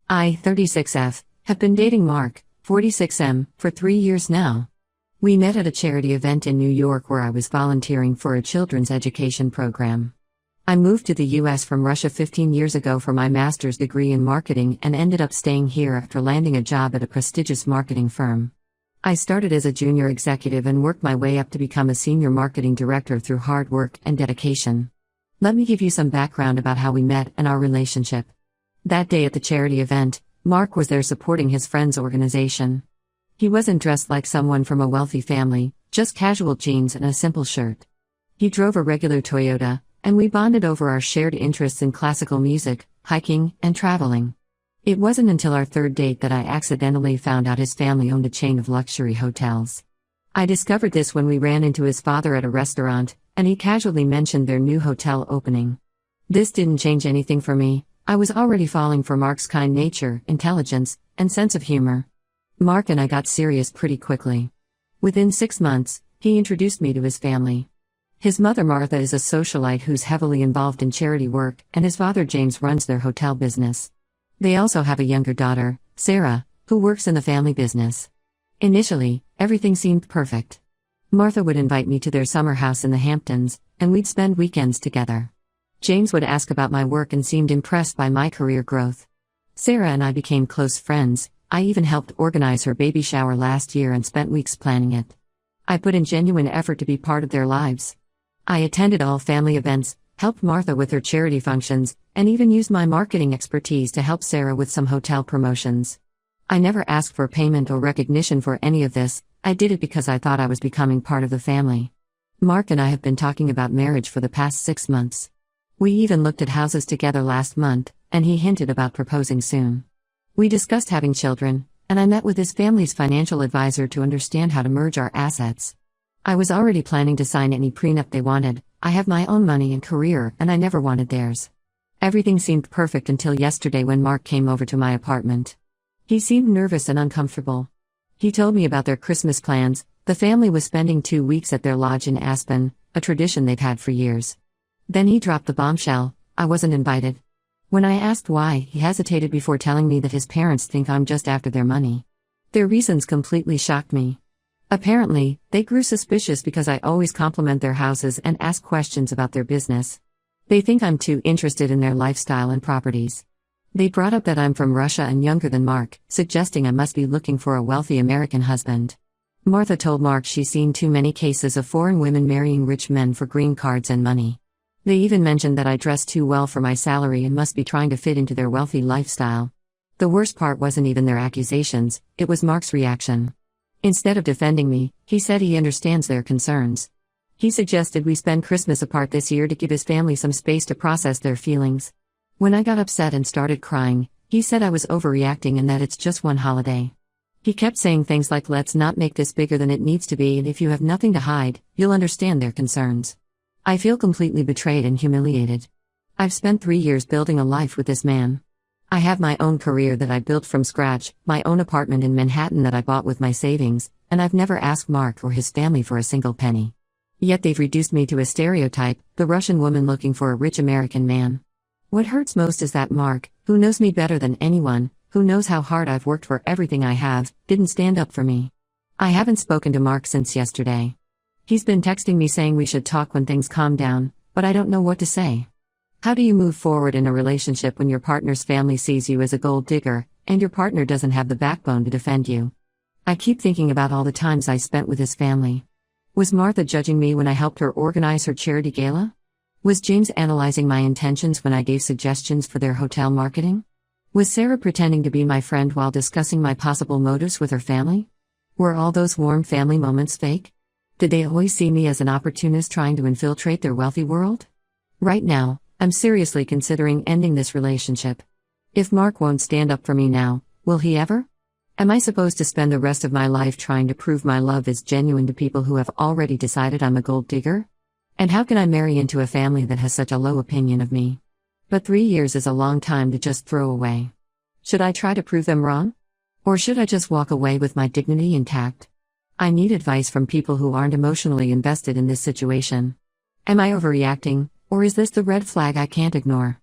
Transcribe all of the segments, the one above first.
I, 36F, have been dating Mark, 46M, for 3 years now. We met at a charity event in New York where I was volunteering for a children's education program. I moved to the US from Russia 15 years ago for my master's degree in marketing and ended up staying here after landing a job at a prestigious marketing firm. I started as a junior executive and worked my way up to become a senior marketing director through hard work and dedication. Let me give you some background about how we met and our relationship. That day at the charity event, Mark was there supporting his friend's organization. He wasn't dressed like someone from a wealthy family, just casual jeans and a simple shirt. He drove a regular Toyota, and we bonded over our shared interests in classical music, hiking, and traveling. It wasn't until our third date that I accidentally found out his family owned a chain of luxury hotels. I discovered this when we ran into his father at a restaurant, and he casually mentioned their new hotel opening. This didn't change anything for me. I was already falling for Mark's kind nature, intelligence, and sense of humor. Mark and I got serious pretty quickly. Within 6 months, he introduced me to his family. His mother Martha is a socialite who's heavily involved in charity work, and his father James runs their hotel business. They also have a younger daughter, Sarah, who works in the family business. Initially, everything seemed perfect. Martha would invite me to their summer house in the Hamptons, and we'd spend weekends together. James would ask about my work and seemed impressed by my career growth. Sarah and I became close friends. I even helped organize her baby shower last year and spent weeks planning it. I put in genuine effort to be part of their lives. I attended all family events, helped Martha with her charity functions, and even used my marketing expertise to help Sarah with some hotel promotions. I never asked for payment or recognition for any of this. I did it because I thought I was becoming part of the family. Mark and I have been talking about marriage for the past 6 months. We even looked at houses together last month, and he hinted about proposing soon. We discussed having children, and I met with his family's financial advisor to understand how to merge our assets. I was already planning to sign any prenup they wanted. I have my own money and career, and I never wanted theirs. Everything seemed perfect until yesterday when Mark came over to my apartment. He seemed nervous and uncomfortable. He told me about their Christmas plans. The family was spending 2 weeks at their lodge in Aspen, a tradition they've had for years. Then he dropped the bombshell: I wasn't invited. When I asked why, he hesitated before telling me that his parents think I'm just after their money. Their reasons completely shocked me. Apparently, they grew suspicious because I always compliment their houses and ask questions about their business. They think I'm too interested in their lifestyle and properties. They brought up that I'm from Russia and younger than Mark, suggesting I must be looking for a wealthy American husband. Martha told Mark she's seen too many cases of foreign women marrying rich men for green cards and money. They even mentioned that I dress too well for my salary and must be trying to fit into their wealthy lifestyle. The worst part wasn't even their accusations, it was Mark's reaction. Instead of defending me, he said he understands their concerns. He suggested we spend Christmas apart this year to give his family some space to process their feelings. When I got upset and started crying, he said I was overreacting and that it's just one holiday. He kept saying things like, let's not make this bigger than it needs to be, and if you have nothing to hide, you'll understand their concerns. I feel completely betrayed and humiliated. I've spent 3 years building a life with this man. I have my own career that I built from scratch, my own apartment in Manhattan that I bought with my savings, and I've never asked Mark or his family for a single penny. Yet they've reduced me to a stereotype, the Russian woman looking for a rich American man. What hurts most is that Mark, who knows me better than anyone, who knows how hard I've worked for everything I have, didn't stand up for me. I haven't spoken to Mark since yesterday. He's been texting me saying we should talk when things calm down, but I don't know what to say. How do you move forward in a relationship when your partner's family sees you as a gold digger, and your partner doesn't have the backbone to defend you? I keep thinking about all the times I spent with his family. Was Martha judging me when I helped her organize her charity gala? Was James analyzing my intentions when I gave suggestions for their hotel marketing? Was Sarah pretending to be my friend while discussing my possible motives with her family? Were all those warm family moments fake? Did they always see me as an opportunist trying to infiltrate their wealthy world? Right now, I'm seriously considering ending this relationship. If Mark won't stand up for me now, will he ever? Am I supposed to spend the rest of my life trying to prove my love is genuine to people who have already decided I'm a gold digger? And how can I marry into a family that has such a low opinion of me? But 3 years is a long time to just throw away. Should I try to prove them wrong? Or should I just walk away with my dignity intact? I need advice from people who aren't emotionally invested in this situation. Am I overreacting, or is this the red flag I can't ignore?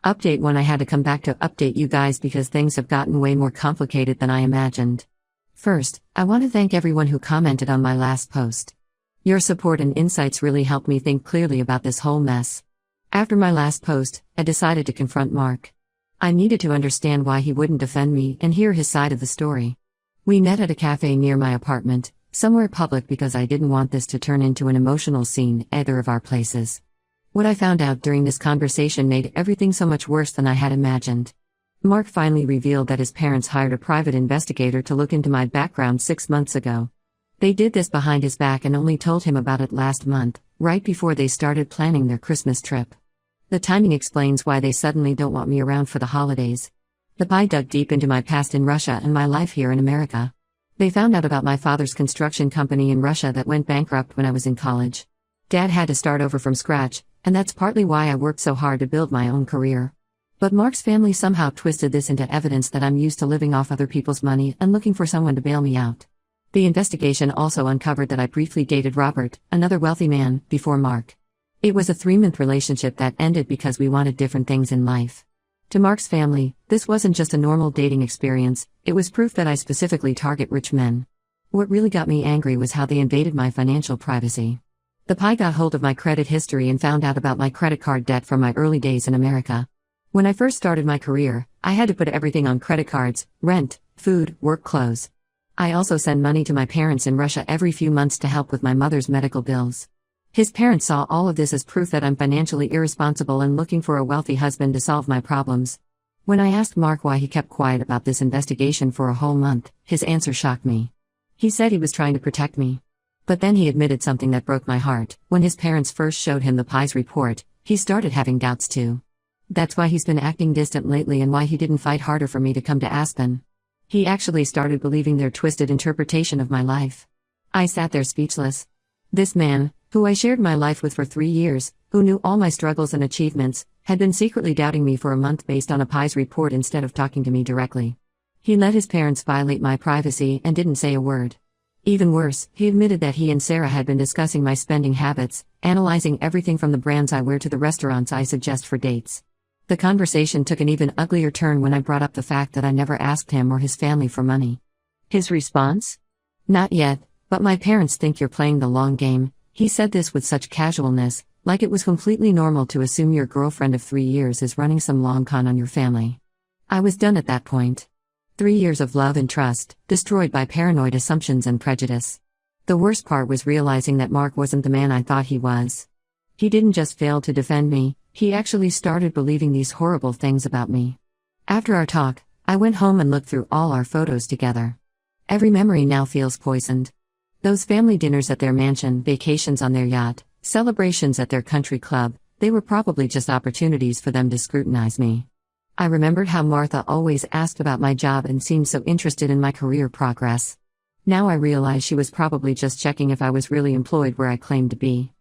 Update 1. I had to come back to update you guys because things have gotten way more complicated than I imagined. First, I want to thank everyone who commented on my last post. Your support and insights really helped me think clearly about this whole mess. After my last post, I decided to confront Mark. I needed to understand why he wouldn't defend me and hear his side of the story. We met at a cafe near my apartment, somewhere public because I didn't want this to turn into an emotional scene at either of our places. What I found out during this conversation made everything so much worse than I had imagined. Mark finally revealed that his parents hired a private investigator to look into my background 6 months ago. They did this behind his back and only told him about it last month, right before they started planning their Christmas trip. The timing explains why they suddenly don't want me around for the holidays. The PI dug deep into my past in Russia and my life here in America. They found out about my father's construction company in Russia that went bankrupt when I was in college. Dad had to start over from scratch, and that's partly why I worked so hard to build my own career. But Mark's family somehow twisted this into evidence that I'm used to living off other people's money and looking for someone to bail me out. The investigation also uncovered that I briefly dated Robert, another wealthy man, before Mark. It was a 3-month relationship that ended because we wanted different things in life. To Mark's family, this wasn't just a normal dating experience, it was proof that I specifically target rich men. What really got me angry was how they invaded my financial privacy. The PI got hold of my credit history and found out about my credit card debt from my early days in America. When I first started my career, I had to put everything on credit cards: rent, food, work clothes. I also send money to my parents in Russia every few months to help with my mother's medical bills. His parents saw all of this as proof that I'm financially irresponsible and looking for a wealthy husband to solve my problems. When I asked Mark why he kept quiet about this investigation for a whole month, his answer shocked me. He said he was trying to protect me. But then he admitted something that broke my heart. When his parents first showed him the PI's report, he started having doubts too. That's why he's been acting distant lately and why he didn't fight harder for me to come to Aspen. He actually started believing their twisted interpretation of my life. I sat there speechless. This man, who I shared my life with for 3 years, who knew all my struggles and achievements, had been secretly doubting me for a month based on a PI's report instead of talking to me directly. He let his parents violate my privacy and didn't say a word. Even worse, he admitted that he and Sarah had been discussing my spending habits, analyzing everything from the brands I wear to the restaurants I suggest for dates. The conversation took an even uglier turn when I brought up the fact that I never asked him or his family for money. His response? "Not yet, but my parents think you're playing the long game." He said this with such casualness, like it was completely normal to assume your girlfriend of 3 years is running some long con on your family. I was done at that point. 3 years of love and trust, destroyed by paranoid assumptions and prejudice. The worst part was realizing that Mark wasn't the man I thought he was. He didn't just fail to defend me, he actually started believing these horrible things about me. After our talk, I went home and looked through all our photos together. Every memory now feels poisoned. Those family dinners at their mansion, vacations on their yacht, celebrations at their country club, they were probably just opportunities for them to scrutinize me. I remembered how Martha always asked about my job and seemed so interested in my career progress. Now I realize she was probably just checking if I was really employed where I claimed to be.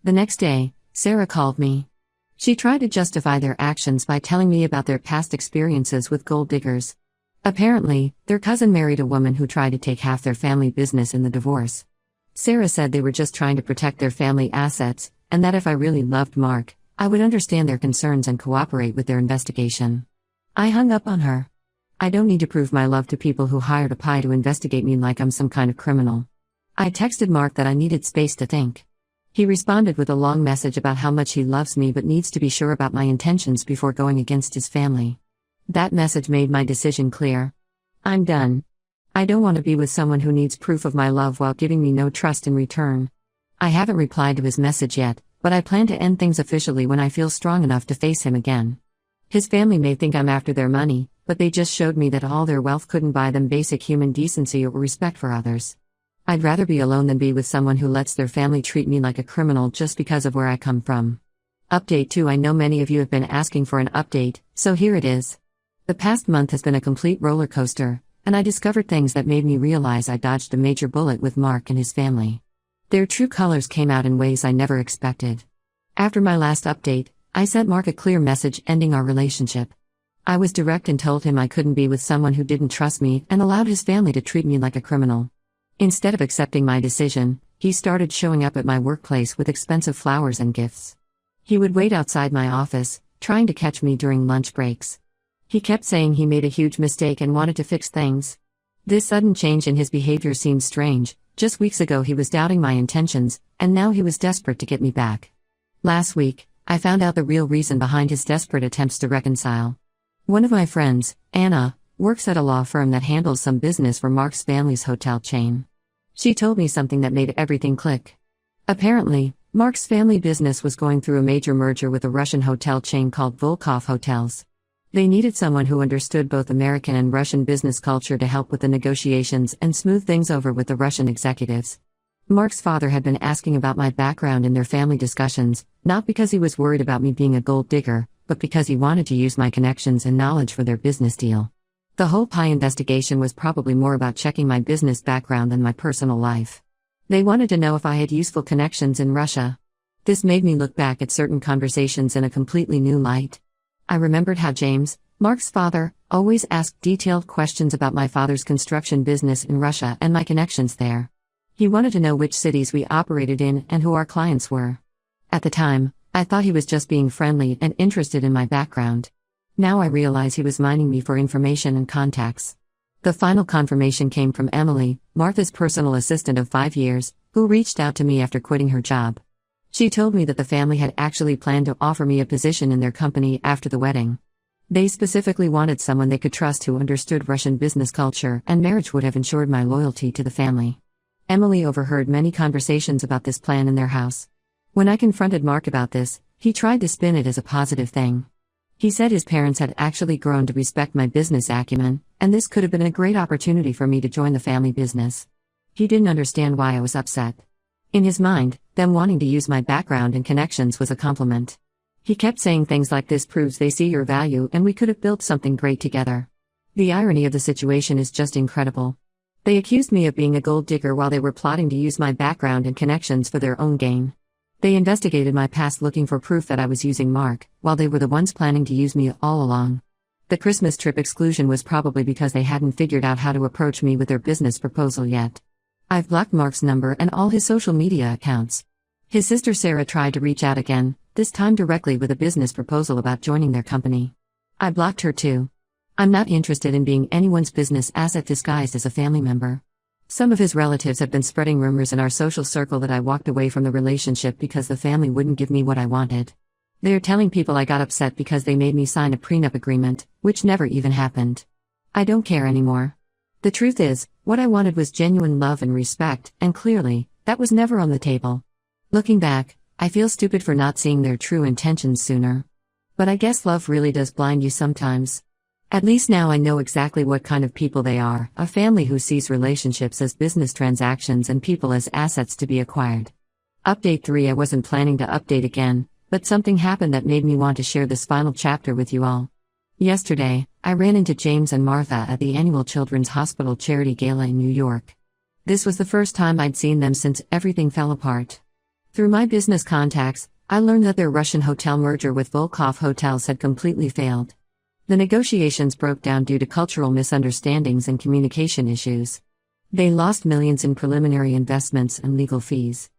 The next day, Sarah called me. She tried to justify their actions by telling me about their past experiences with gold diggers. Apparently, their cousin married a woman who tried to take half their family business in the divorce. Sarah said they were just trying to protect their family assets, and that if I really loved Mark, I would understand their concerns and cooperate with their investigation. I hung up on her. I don't need to prove my love to people who hired a PI to investigate me like I'm some kind of criminal. I texted Mark that I needed space to think. He responded with a long message about how much he loves me but needs to be sure about my intentions before going against his family. That message made my decision clear. I'm done. I don't want to be with someone who needs proof of my love while giving me no trust in return. I haven't replied to his message yet, but I plan to end things officially when I feel strong enough to face him again. His family may think I'm after their money, but they just showed me that all their wealth couldn't buy them basic human decency or respect for others. I'd rather be alone than be with someone who lets their family treat me like a criminal just because of where I come from. Update 2. I know many of you have been asking for an update, so here it is. The past month has been a complete roller coaster, and I discovered things that made me realize I dodged a major bullet with Mark and his family. Their true colors came out in ways I never expected. After my last update, I sent Mark a clear message ending our relationship. I was direct and told him I couldn't be with someone who didn't trust me and allowed his family to treat me like a criminal. Instead of accepting my decision, he started showing up at my workplace with expensive flowers and gifts. He would wait outside my office, trying to catch me during lunch breaks. He kept saying he made a huge mistake and wanted to fix things. This sudden change in his behavior seemed strange. Just weeks ago he was doubting my intentions, and now he was desperate to get me back. Last week, I found out the real reason behind his desperate attempts to reconcile. One of my friends, Anna, works at a law firm that handles some business for Mark's family's hotel chain. She told me something that made everything click. Apparently, Mark's family business was going through a major merger with a Russian hotel chain called Volkov Hotels. They needed someone who understood both American and Russian business culture to help with the negotiations and smooth things over with the Russian executives. Mark's father had been asking about my background in their family discussions, not because he was worried about me being a gold digger, but because he wanted to use my connections and knowledge for their business deal. The whole pie investigation was probably more about checking my business background than my personal life. They wanted to know if I had useful connections in Russia. This made me look back at certain conversations in a completely new light. I remembered how James, Mark's father, always asked detailed questions about my father's construction business in Russia and my connections there. He wanted to know which cities we operated in and who our clients were. At the time, I thought he was just being friendly and interested in my background. Now I realize he was mining me for information and contacts. The final confirmation came from Emily, Martha's personal assistant of 5 years, who reached out to me after quitting her job. She told me that the family had actually planned to offer me a position in their company after the wedding. They specifically wanted someone they could trust who understood Russian business culture, and marriage would have ensured my loyalty to the family. Emily overheard many conversations about this plan in their house. When I confronted Mark about this, he tried to spin it as a positive thing. He said his parents had actually grown to respect my business acumen, and this could have been a great opportunity for me to join the family business. He didn't understand why I was upset. In his mind, them wanting to use my background and connections was a compliment. He kept saying things like, "This proves they see your value and we could have built something great together." The irony of the situation is just incredible. They accused me of being a gold digger while they were plotting to use my background and connections for their own gain. They investigated my past looking for proof that I was using Mark, while they were the ones planning to use me all along. The Christmas trip exclusion was probably because they hadn't figured out how to approach me with their business proposal yet. I've blocked Mark's number and all his social media accounts. His sister Sarah tried to reach out again, this time directly with a business proposal about joining their company. I blocked her too. I'm not interested in being anyone's business asset disguised as a family member. Some of his relatives have been spreading rumors in our social circle that I walked away from the relationship because the family wouldn't give me what I wanted. They're telling people I got upset because they made me sign a prenup agreement, which never even happened. I don't care anymore. The truth is, what I wanted was genuine love and respect, and clearly, that was never on the table. Looking back, I feel stupid for not seeing their true intentions sooner. But I guess love really does blind you sometimes. At least now I know exactly what kind of people they are, a family who sees relationships as business transactions and people as assets to be acquired. Update 3. I wasn't planning to update again, but something happened that made me want to share this final chapter with you all. Yesterday, I ran into James and Martha at the annual Children's Hospital Charity Gala in New York. This was the first time I'd seen them since everything fell apart. Through my business contacts, I learned that their Russian hotel merger with Volkov Hotels had completely failed. The negotiations broke down due to cultural misunderstandings and communication issues. They lost millions in preliminary investments and legal fees.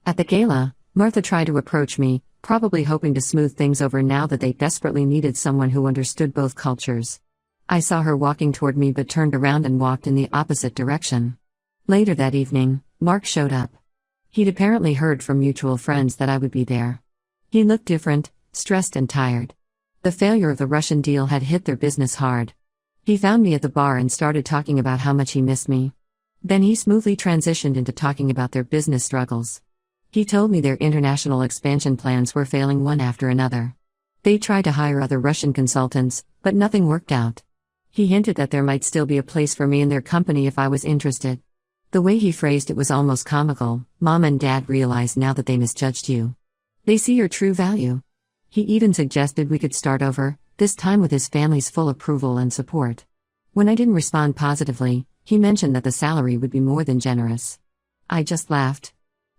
At the gala, Martha tried to approach me, probably hoping to smooth things over now that they desperately needed someone who understood both cultures. I saw her walking toward me but turned around and walked in the opposite direction. Later that evening, Mark showed up. He'd apparently heard from mutual friends that I would be there. He looked different, stressed and tired. The failure of the Russian deal had hit their business hard. He found me at the bar and started talking about how much he missed me. Then he smoothly transitioned into talking about their business struggles. He told me their international expansion plans were failing one after another. They tried to hire other Russian consultants, but nothing worked out. He hinted that there might still be a place for me in their company if I was interested. The way he phrased it was almost comical. "Mom and Dad realize now that they misjudged you. They see your true value." He even suggested we could start over, this time with his family's full approval and support. When I didn't respond positively, he mentioned that the salary would be more than generous. I just laughed.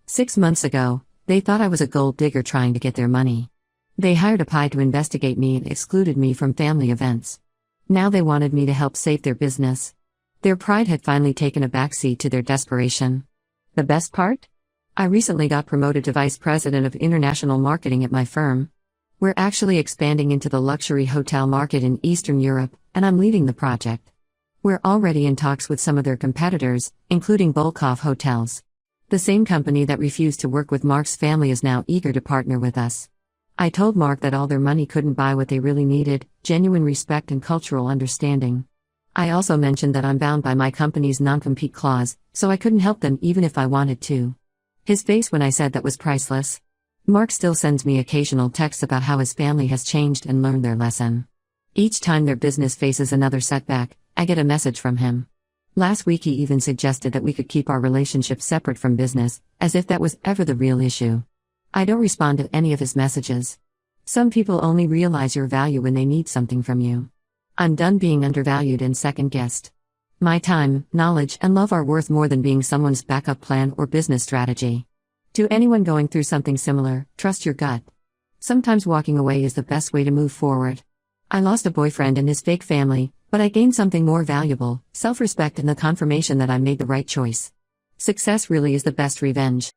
6 months ago, they thought I was a gold digger trying to get their money. They hired a pie to investigate me and excluded me from family events. Now they wanted me to help save their business. Their pride had finally taken a backseat to their desperation. The best part? I recently got promoted to Vice President of International Marketing at my firm. We're actually expanding into the luxury hotel market in Eastern Europe, and I'm leading the project. We're already in talks with some of their competitors, including Volkov Hotels. The same company that refused to work with Mark's family is now eager to partner with us. I told Mark that all their money couldn't buy what they really needed: genuine respect and cultural understanding. I also mentioned that I'm bound by my company's non-compete clause, so I couldn't help them even if I wanted to. His face when I said that was priceless. Mark still sends me occasional texts about how his family has changed and learned their lesson. Each time their business faces another setback, I get a message from him. Last week he even suggested that we could keep our relationship separate from business, as if that was ever the real issue. I don't respond to any of his messages. Some people only realize your value when they need something from you. I'm done being undervalued and second-guessed. My time, knowledge, and love are worth more than being someone's backup plan or business strategy. To anyone going through something similar, trust your gut. Sometimes walking away is the best way to move forward. I lost a boyfriend and his fake family, but I gained something more valuable: self-respect and the confirmation that I made the right choice. Success really is the best revenge.